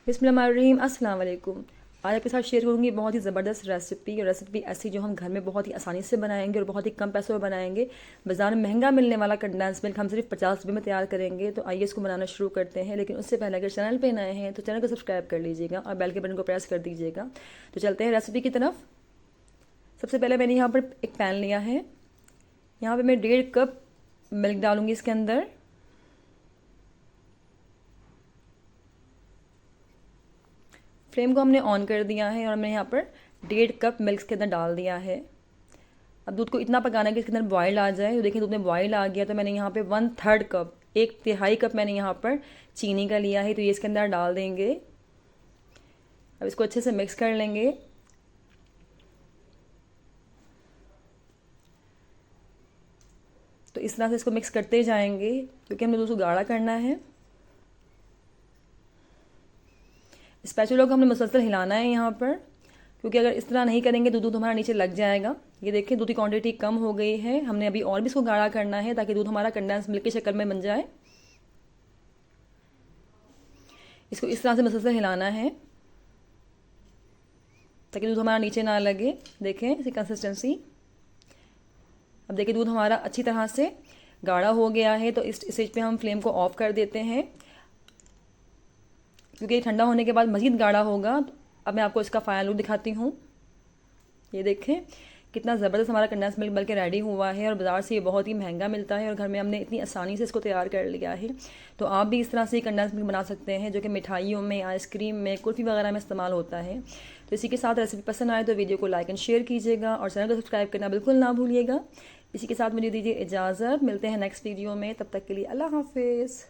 बिस्मिल्लाहिर्रहमानिर्रहीम, अस्सलाम वालेकुम। आज आपके साथ शेयर करूँगी बहुत ही ज़बरदस्त रेसिपी। और रेसिपी ऐसी जो हम घर में बहुत ही आसानी से बनाएंगे और बहुत ही कम पैसों में बनाएंगे। बाज़ार में महंगा मिलने वाला कंडेंस मिल्क हम सिर्फ 50 रुपये में तैयार करेंगे। तो आइए इसको बनाना शुरू करते हैं। लेकिन उससे पहले अगर चैनल पे नए हैं तो चैनल को सब्सक्राइब कर लीजिएगा और बेल के बटन को प्रेस कर दीजिएगा। तो चलते हैं रेसिपी की तरफ। सबसे पहले मैंने यहाँ पर एक पैन लिया है। यहाँ पर मैं 1.5 कप मिल्क डालूँगी इसके अंदर। फ्लेम को हमने ऑन कर दिया है और मैंने यहाँ पर 1.5 कप मिल्क के अंदर डाल दिया है। अब दूध को इतना पकाना है कि इसके अंदर बॉयल आ जाए। तो देखिए दूध में बॉयल आ गया। तो मैंने यहाँ पे 1/3 कप, 1/3 कप मैंने यहाँ पर चीनी का लिया है। तो ये इसके अंदर डाल देंगे। अब इसको अच्छे से मिक्स कर लेंगे। तो इस तरह से इसको मिक्स करते जाएंगे क्योंकि हमने दूध को गाढ़ा करना है। स्पैचुला को हमने मुसलसल हिलाना है यहाँ पर, क्योंकि अगर इस तरह नहीं करेंगे तो दूध हमारा नीचे लग जाएगा। ये देखिए दूध की क्वांटिटी कम हो गई है। हमने अभी और भी इसको गाढ़ा करना है ताकि दूध हमारा कंडेंस मिल्क की शक्ल में बन जाए। इसको इस तरह से मुसलसल हिलाना है ताकि दूध हमारा नीचे ना लगे। देखें इसकी कंसिस्टेंसी। अब देखिए दूध हमारा अच्छी तरह से गाढ़ा हो गया है। तो इस स्टेज पे हम फ्लेम को ऑफ कर देते हैं क्योंकि ठंडा होने के बाद मज़ीद गाढ़ा होगा। अब मैं आपको इसका फाइनल लुक दिखाती हूँ। ये देखें कितना ज़बरदस्त हमारा कंडेंस मिल्क बन के रेडी हुआ है। और बाज़ार से ये बहुत ही महंगा मिलता है और घर में हमने इतनी आसानी से इसको तैयार कर लिया है। तो आप भी इस तरह से कंडेंस मिल्क बना सकते हैं जो कि मिठाइयों में, आइसक्रीम में, कुल्फ़ी वगैरह में इस्तेमाल होता है। तो इसी के साथ रेसिपी पसंद आए तो वीडियो को लाइक एंड शेयर कीजिएगा और चैनल को सब्सक्राइब करना बिल्कुल ना भूलिएगा। इसी के साथ मुझे दीजिए इजाज़त। मिलते हैं नेक्स्ट वीडियो में। तब तक के लिए अल्लाह हाफिज़।